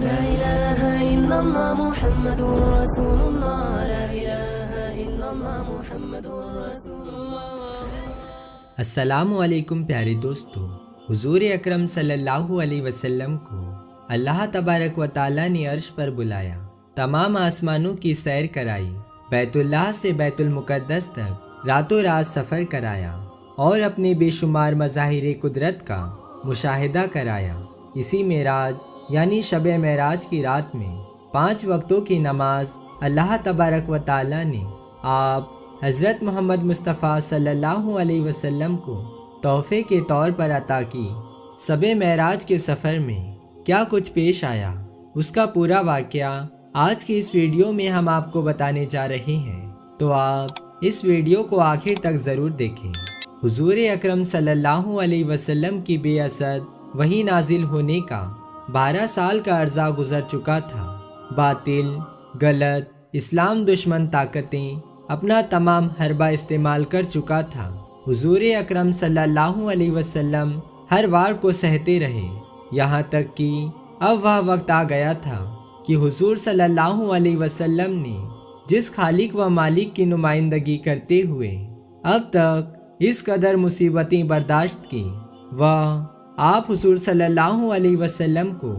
لا إله إلا الله محمد رسول الله لا إله إلا الله محمد رسول الله۔ السلام علیکم پیارے دوستو، حضور اکرم صلی اللہ علیہ وسلم کو اللہ تبارک و تعالیٰ نے عرش پر بلایا، تمام آسمانوں کی سیر کرائی، بیت اللہ سے بیت المقدس تک راتوں رات سفر کرایا اور اپنے بے شمار مظاہر قدرت کا مشاہدہ کرایا۔ اسی معراج یعنی شب معراج کی رات میں 5 وقتوں کی نماز اللہ تبارک و تعالیٰ نے آپ حضرت محمد مصطفیٰ صلی اللہ علیہ وسلم کو تحفے کے طور پر عطا کی۔ شب معراج کے سفر میں کیا کچھ پیش آیا، اس کا پورا واقعہ آج کی اس ویڈیو میں ہم آپ کو بتانے جا رہے ہیں، تو آپ اس ویڈیو کو آخر تک ضرور دیکھیں۔ حضور اکرم صلی اللہ علیہ وسلم کی بے اثر وحی نازل ہونے کا 12 سال کا عرصہ گزر چکا تھا۔ باطل، غلط، اسلام دشمن طاقتیں اپنا تمام حربہ استعمال کر چکا تھا۔ حضور اکرم صلی اللہ علیہ وسلم ہر وار کو سہتے رہے، یہاں تک کہ اب وہ وقت آ گیا تھا کہ حضور صلی اللہ علیہ وسلم نے جس خالق و مالک کی نمائندگی کرتے ہوئے اب تک اس قدر مصیبتیں برداشت کی، وہ آپ حضور صلی اللہ علیہ وسلم کو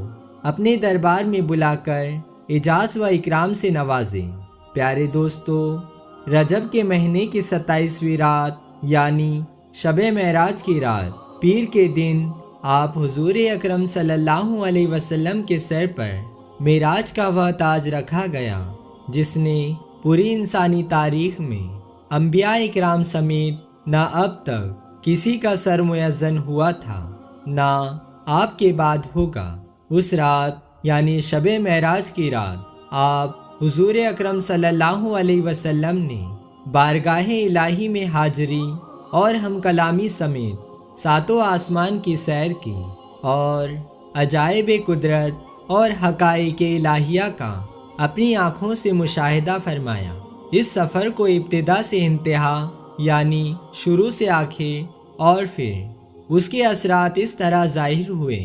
اپنے دربار میں بلا کر اعزاز و اکرام سے نوازے۔ پیارے دوستو، رجب کے مہینے کی 27ویں رات یعنی شب معراج کی رات پیر کے دن آپ حضور اکرم صلی اللہ علیہ وسلم کے سر پر معراج کا وہ تاج رکھا گیا جس نے پوری انسانی تاریخ میں انبیاء اکرام سمیت نہ اب تک کسی کا سر معزن ہوا تھا نہ آپ کے بعد ہوگا۔ اس رات یعنی شب معراج کی رات آپ حضور اکرم صلی اللہ علیہ وسلم نے بارگاہ الہی میں حاضری اور ہم کلامی سمیت 7 آسمان کی سیر کی اور عجائب قدرت اور حقائق الہیہ کا اپنی آنکھوں سے مشاہدہ فرمایا۔ اس سفر کو ابتدا سے انتہا یعنی شروع سے آخر اور پھر اس کے اثرات اس طرح ظاہر ہوئے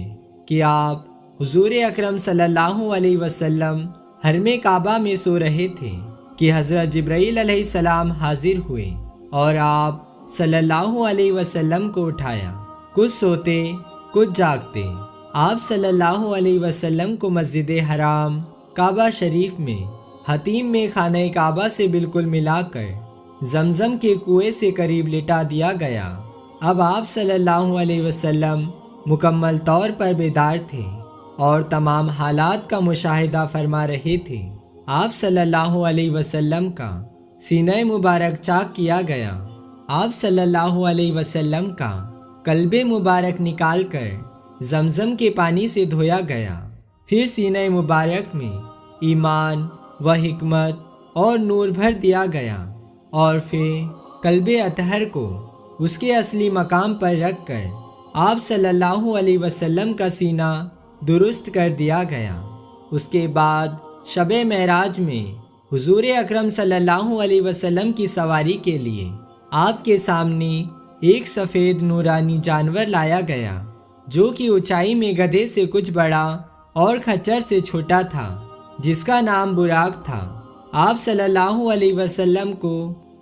کہ آپ حضور اکرم صلی اللہ علیہ وسلم حرم کعبہ میں سو رہے تھے کہ حضرت جبرائیل علیہ السلام حاضر ہوئے اور آپ صلی اللہ علیہ وسلم کو اٹھایا۔ کچھ سوتے کچھ جاگتے آپ صلی اللہ علیہ وسلم کو مسجد حرام کعبہ شریف میں حتیم میں خانہ کعبہ سے بالکل ملا کر زمزم کے کنویں سے قریب لٹا دیا گیا۔ اب آپ صلی اللہ علیہ وسلم مکمل طور پر بیدار تھے اور تمام حالات کا مشاہدہ فرما رہے تھے۔ آپ صلی اللہ علیہ وسلم کا سینہ مبارک چاک کیا گیا۔ آپ صلی اللہ علیہ وسلم کا قلب مبارک نکال کر زمزم کے پانی سے دھویا گیا۔ پھر سینہ مبارک میں ایمان و حکمت اور نور بھر دیا گیا اور پھر قلب اطہر کو اس کے اصلی مقام پر رکھ کر آپ صلی اللہ علیہ وسلم کا سینہ درست کر دیا گیا۔ اس کے بعد شب معراج میں حضور اکرم صلی اللہ علیہ وسلم کی سواری کے لیے آپ کے سامنے ایک سفید نورانی جانور لایا گیا جو کہ اونچائی میں گدھے سے کچھ بڑا اور خچر سے چھوٹا تھا، جس کا نام براق تھا۔ آپ صلی اللہ علیہ وسلم کو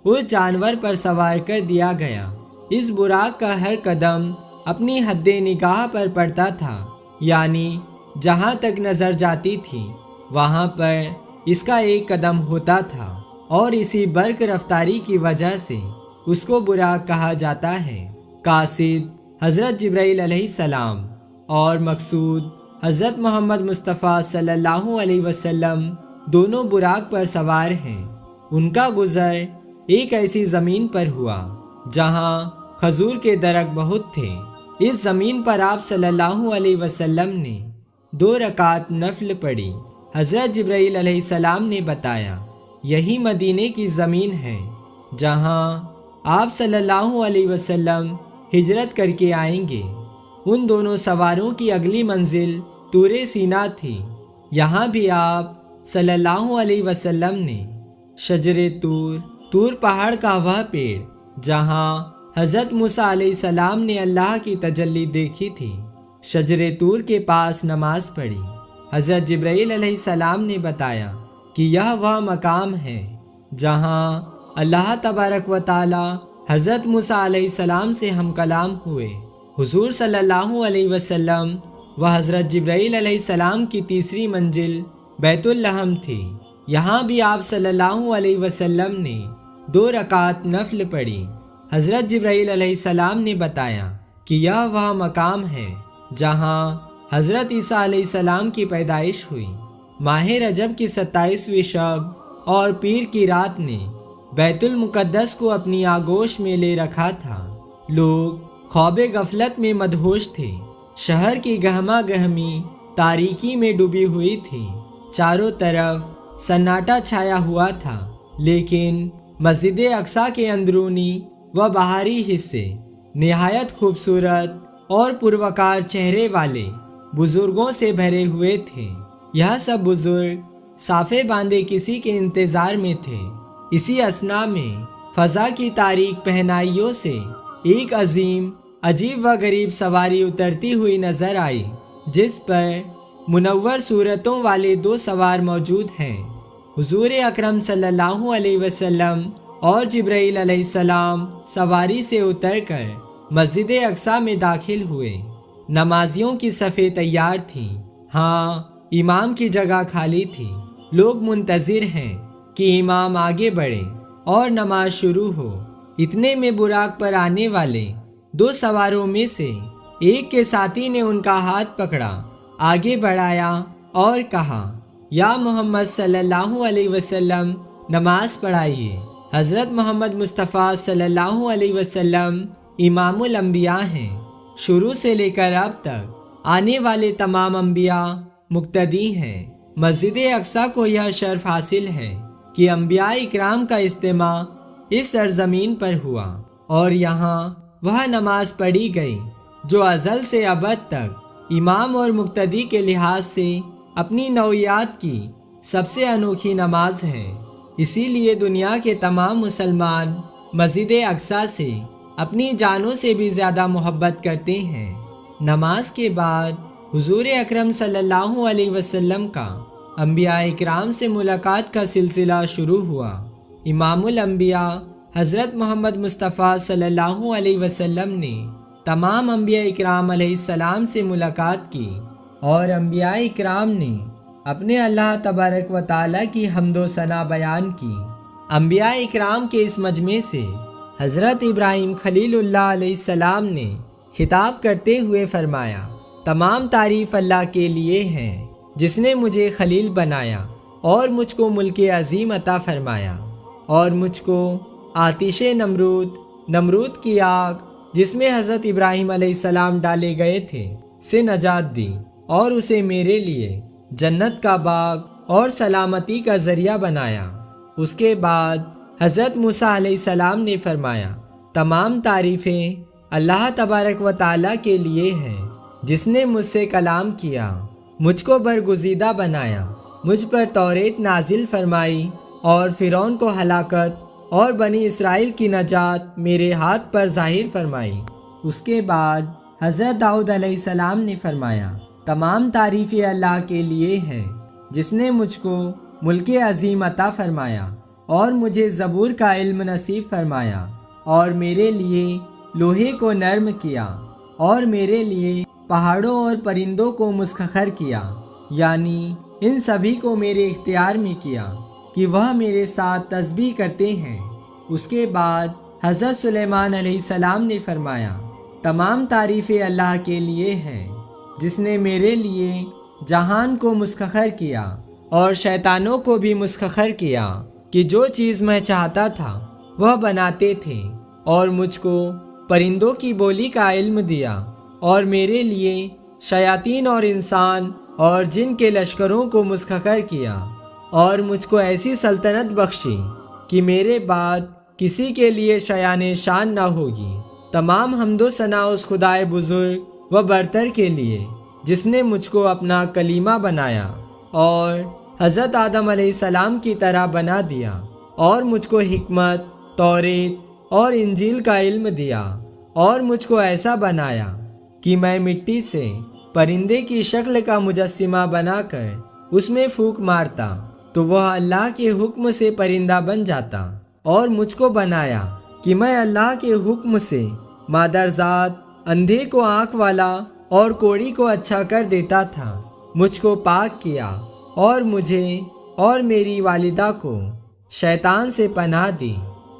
اس جانور پر سوار کر دیا گیا۔ اس براق کا ہر قدم اپنی حد نگاہ پر پڑتا تھا، یعنی جہاں تک نظر جاتی تھی وہاں پر اس کا ایک قدم ہوتا تھا، اور اسی برق رفتاری کی وجہ سے اس کو براق کہا جاتا ہے۔ قاصد حضرت جبرائیل علیہ السلام اور مقصود حضرت محمد مصطفیٰ صلی اللہ علیہ وسلم دونوں براق پر سوار ہیں۔ ان کا گزر ایک ایسی زمین پر ہوا جہاں کھجور کے درخت بہت تھے۔ اس زمین پر آپ صلی اللہ علیہ وسلم نے 2 رکعت نفل پڑھی۔ حضرت جبرائیل علیہ السلام نے بتایا یہی مدینے کی زمین ہے جہاں آپ صلی اللہ علیہ وسلم ہجرت کر کے آئیں گے۔ ان دونوں سواروں کی اگلی منزل طور سینا تھی۔ یہاں بھی آپ صلی اللہ علیہ وسلم نے شجر طور پہاڑ کا وہ پیڑ جہاں حضرت موسیٰ علیہ السلام نے اللہ کی تجلی دیکھی تھی، شجر طور کے پاس نماز پڑھی۔ حضرت جبرائیل علیہ السلام نے بتایا کہ یہ وہ مقام ہے جہاں اللہ تبارک و تعالی حضرت موسیٰ علیہ السلام سے ہم کلام ہوئے۔ حضور صلی اللہ علیہ وسلم و حضرت جبرائیل علیہ السلام کی تیسری منزل بیت اللحم تھی۔ یہاں بھی آپ صلی اللہ علیہ وسلم نے 2 رکعت نفل پڑھی۔ حضرت جبرائیل علیہ السلام نے بتایا کہ یہ وہ مقام ہے جہاں حضرت عیسیٰ علیہ السلام کی پیدائش ہوئی۔ ماہ رجب کی 27ویں شب اور پیر کی رات نے بیت المقدس کو اپنی آغوش میں لے رکھا تھا۔ لوگ خواب غفلت میں مدہوش تھے۔ شہر کی گہما گہمی تاریکی میں ڈوبی ہوئی تھی۔ چاروں طرف سناٹا چھایا ہوا تھا، لیکن مسجد اقصیٰ کے اندرونی و باہری حصے نہایت خوبصورت اور پروقار چہرے والے بزرگوں سے بھرے ہوئے تھے۔ یہ سب بزرگ صافے باندھے کسی کے انتظار میں تھے۔ اسی اثناء میں فضا کی تاریک پہنائیوں سے ایک عظیم عجیب و غریب سواری اترتی ہوئی نظر آئی، جس پر منور صورتوں والے 2 سوار موجود ہیں۔ حضور اکرم صلی اللہ علیہ وسلم اور جبرائیل علیہ السلام سواری سے اتر کر مسجد اقصیٰ میں داخل ہوئے۔ نمازیوں کی صفیں تیار تھیں۔ ہاں، امام کی جگہ خالی تھی۔ لوگ منتظر ہیں کہ امام آگے بڑھے اور نماز شروع ہو۔ اتنے میں براق پر آنے والے 2 سواروں میں سے ایک کے ساتھی نے ان کا ہاتھ پکڑا، آگے بڑھایا اور کہا، یا محمد صلی اللہ علیہ وسلم نماز پڑھائیے۔ حضرت محمد مصطفیٰ صلی اللہ علیہ وسلم امام الانبیاء ہیں۔ شروع سے لے کر اب تک آنے والے تمام انبیاء مقتدی ہیں۔ مسجد اقصیٰ کو یہ شرف حاصل ہے کہ انبیاء اکرام کا اجتماع اس سرزمین پر ہوا اور یہاں وہ نماز پڑھی گئی جو ازل سے ابد تک امام اور مقتدی کے لحاظ سے اپنی نوعیت کی سب سے انوکھی نماز ہے۔ اسی لیے دنیا کے تمام مسلمان مسجد اقصیٰ سے اپنی جانوں سے بھی زیادہ محبت کرتے ہیں۔ نماز کے بعد حضور اکرم صلی اللہ علیہ وسلم کا انبیاء اکرام سے ملاقات کا سلسلہ شروع ہوا۔ امام الانبیاء حضرت محمد مصطفیٰ صلی اللہ علیہ وسلم نے تمام انبیاء اکرام علیہ السلام سے ملاقات کی اور انبیاء اکرام نے اپنے اللہ تبارک و تعالیٰ کی حمد و ثنا بیان کی۔ انبیاء اکرام کے اس مجمع سے حضرت ابراہیم خلیل اللہ علیہ السلام نے خطاب کرتے ہوئے فرمایا، تمام تعریف اللہ کے لیے ہے جس نے مجھے خلیل بنایا اور مجھ کو ملک عظیم عطا فرمایا اور مجھ کو آتش نمرود کی آگ جس میں حضرت ابراہیم علیہ السلام ڈالے گئے تھے سے نجات دی اور اسے میرے لیے جنت کا باغ اور سلامتی کا ذریعہ بنایا۔ اس کے بعد حضرت موسیٰ علیہ السلام نے فرمایا، تمام تعریفیں اللہ تبارک و تعالیٰ کے لیے ہیں جس نے مجھ سے کلام کیا، مجھ کو برگزیدہ بنایا، مجھ پر توریت نازل فرمائی اور فرعون کو ہلاکت اور بنی اسرائیل کی نجات میرے ہاتھ پر ظاہر فرمائی۔ اس کے بعد حضرت داؤد علیہ السلام نے فرمایا، تمام تعریفیں اللہ کے لیے ہیں جس نے مجھ کو ملک عظیم عطا فرمایا اور مجھے زبور کا علم نصیب فرمایا اور میرے لیے لوہے کو نرم کیا اور میرے لیے پہاڑوں اور پرندوں کو مسخر کیا، یعنی ان سبھی کو میرے اختیار میں کیا کہ وہ میرے ساتھ تسبیح کرتے ہیں۔ اس کے بعد حضرت سلیمان علیہ السلام نے فرمایا، تمام تعریفیں اللہ کے لیے ہیں جس نے میرے لیے جہان کو مسخر کیا اور شیطانوں کو بھی مسخر کیا کہ جو چیز میں چاہتا تھا وہ بناتے تھے، اور مجھ کو پرندوں کی بولی کا علم دیا اور میرے لیے شیاطین اور انسان اور جن کے لشکروں کو مسخر کیا، اور مجھ کو ایسی سلطنت بخشی کہ میرے بعد کسی کے لیے شایان شان نہ ہوگی۔ تمام حمد و ثنا اس خدائے بزرگ و برتر کے لیے جس نے مجھ کو اپنا کلیمہ بنایا اور حضرت آدم علیہ السلام کی طرح بنا دیا اور مجھ کو حکمت، توریت اور انجیل کا علم دیا اور مجھ کو ایسا بنایا کہ میں مٹی سے پرندے کی شکل کا مجسمہ بنا کر اس میں پھونک مارتا تو وہ اللہ کے حکم سے پرندہ بن جاتا، اور مجھ کو بنایا کہ میں اللہ کے حکم سے مادرزاد اندھے کو آنکھ والا اور کوڑی کو اچھا کر دیتا تھا۔ مجھ کو پاک کیا اور مجھے اور میری والدہ کو شیطان سے پناہ دی۔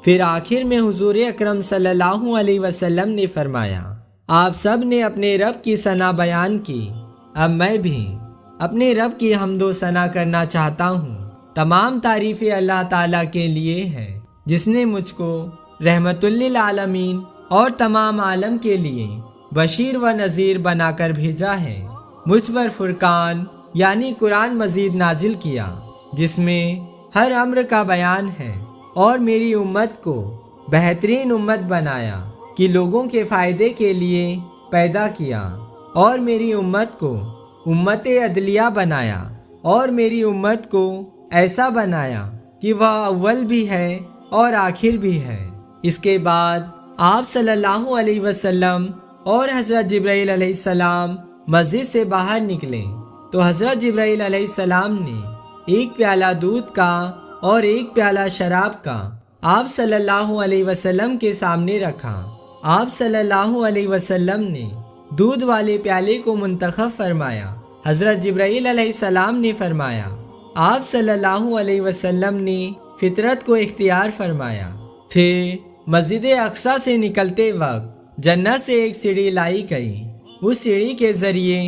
پھر آخر میں حضور اکرم صلی اللہ علیہ وسلم نے فرمایا، آپ سب نے اپنے رب کی ثنا بیان کی، اب میں بھی اپنے رب کی حمد و ثنا کرنا چاہتا ہوں۔ تمام تعریفیں اللہ تعالیٰ کے لیے ہے جس نے مجھ کو رحمت للعالمین اور تمام عالم کے لیے بشیر و نذیر بنا کر بھیجا ہے۔ مجھ پر فرقان یعنی قرآن مجید نازل کیا جس میں ہر امر کا بیان ہے، اور میری امت کو بہترین امت بنایا کہ لوگوں کے فائدے کے لیے پیدا کیا، اور میری امت کو امت عدلیہ بنایا، اور میری امت کو ایسا بنایا کہ وہ اول بھی ہے اور آخر بھی ہے۔ اس کے بعد آپ صلی اللہ علیہ وسلم اور حضرت جبرائیل علیہ السلام مسجد سے باہر نکلے تو حضرت جبرائیل علیہ السلام نے ایک پیالہ دودھ کا اور ایک پیالہ شراب کا آپ صلی اللہ علیہ وسلم کے سامنے رکھا۔ آپ صلی اللہ علیہ وسلم نے دودھ والے پیالے کو منتخب فرمایا۔ حضرت جبرائیل علیہ السلام نے فرمایا، آپ صلی اللہ علیہ وسلم نے فطرت کو اختیار فرمایا۔ پھر مسجد اقصیٰ سے نکلتے وقت جنت سے ایک سیڑھی لائی گئی۔ اس سیڑھی کے ذریعے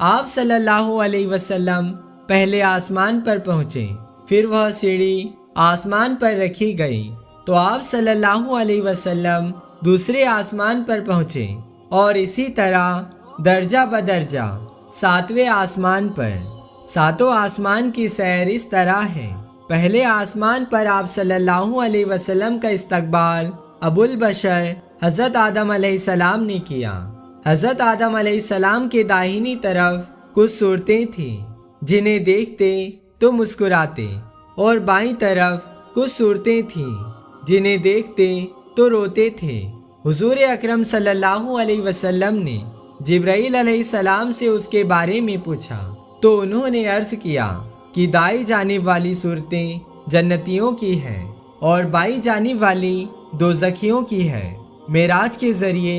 آپ صلی اللہ علیہ وسلم پہلے آسمان پر پہنچے، پھر وہ سیڑھی آسمان پر رکھی گئی تو آپ صلی اللہ علیہ وسلم دوسرے آسمان پر پہنچے، اور اسی طرح درجہ بدرجہ ساتویں آسمان پر۔ ساتوں آسمان کی سیر اس طرح ہے، پہلے آسمان پر آپ صلی اللہ علیہ وسلم کا استقبال ابو البشر حضرت آدم علیہ السلام نے کیا۔ حضرت آدم علیہ السلام کے داہنی طرف کچھ صورتیں تھیں جنہیں دیکھتے تو مسکراتے، اور بائیں طرف کچھ صورتیں تھیں جنہیں دیکھتے تو روتے تھے۔ حضور اکرم صلی اللہ علیہ وسلم نے جبرائیل علیہ السلام سے اس کے بارے میں پوچھا تو انہوں نے عرض کیا کہ دائیں جانب والی صورتیں جنتیوں کی ہیں اور بائیں جانب والی دوزخیوں کی ہے۔ معراج کے ذریعے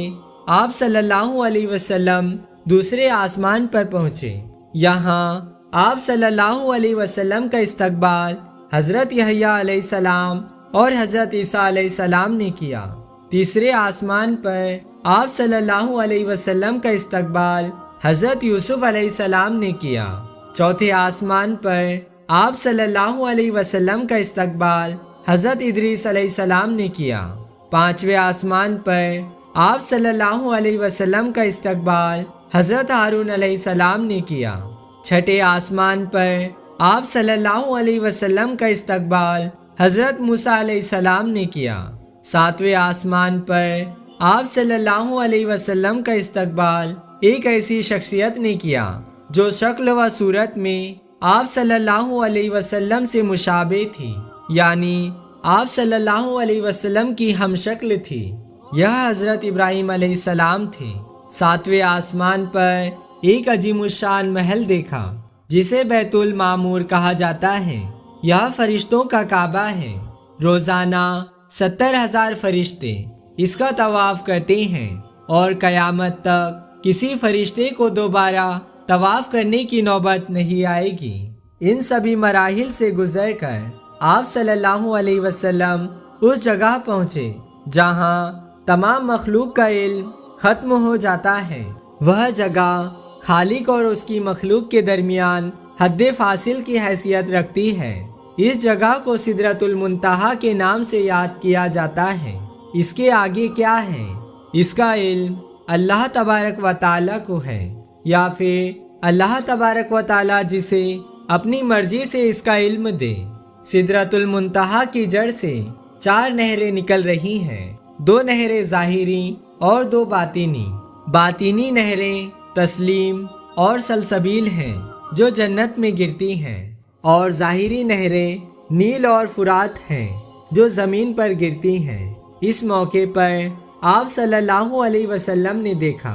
آپ صلی اللہ علیہ وسلم دوسرے آسمان پر پہنچے۔ یہاں آپ صلی اللہ علیہ وسلم کا استقبال حضرت یحییٰ علیہ السلام اور حضرت عیسیٰ علیہ السلام نے کیا۔ تیسرے آسمان پر آپ صلی اللہ علیہ وسلم کا استقبال حضرت یوسف علیہ السلام نے کیا۔ چوتھے آسمان پر آپ صلی اللہ علیہ وسلم کا استقبال حضرت ادریس علیہ السلام نے کیا۔ پانچویں آسمان پر آپ صلی اللہ علیہ وسلم کا استقبال حضرت ہارون علیہ السلام نے کیا۔ چھٹے آسمان پر آپ صلی اللہ علیہ وسلم کا استقبال حضرت موسیٰ علیہ السلام نے کیا۔ ساتویں آسمان پر آپ صلی اللہ علیہ وسلم کا استقبال ایک ایسی شخصیت نے کیا جو شکل و صورت میں آپ صلی اللہ علیہ وسلم سے مشابہ تھی، یعنی آپ صلی اللہ علیہ وسلم کی ہم شکل تھی۔ یہ حضرت ابراہیم علیہ السلام تھے۔ ساتویں آسمان پر ایک عظیم الشان محل دیکھا جسے بیت المعمور کہا جاتا ہے۔ یہ فرشتوں کا کعبہ ہے۔ روزانہ 70,000 فرشتے اس کا طواف کرتے ہیں، اور قیامت تک کسی فرشتے کو دوبارہ طواف کرنے کی نوبت نہیں آئے گی۔ ان سبھی مراحل سے گزر کر آپ صلی اللہ علیہ وسلم اس جگہ پہنچے جہاں تمام مخلوق کا علم ختم ہو جاتا ہے۔ وہ جگہ خالق اور اس کی مخلوق کے درمیان حد فاصل کی حیثیت رکھتی ہے۔ اس جگہ کو سدرۃ المنتہا کے نام سے یاد کیا جاتا ہے۔ اس کے آگے کیا ہے، اس کا علم اللہ تبارک و تعالیٰ کو ہے، یا پھر اللہ تبارک و تعالیٰ جسے اپنی مرضی سے اس کا علم دے۔ سدرۃ المنتہا کی جڑ سے 4 نہریں نکل رہی ہیں، 2 نہریں ظاہری اور 2 باطنی۔ باطنی نہریں تسلیم اور سلسبیل ہیں جو جنت میں گرتی ہیں، اور ظاہری نہریں نیل اور فرات ہیں جو زمین پر گرتی ہیں۔ اس موقع پر آپ صلی اللہ علیہ وسلم نے دیکھا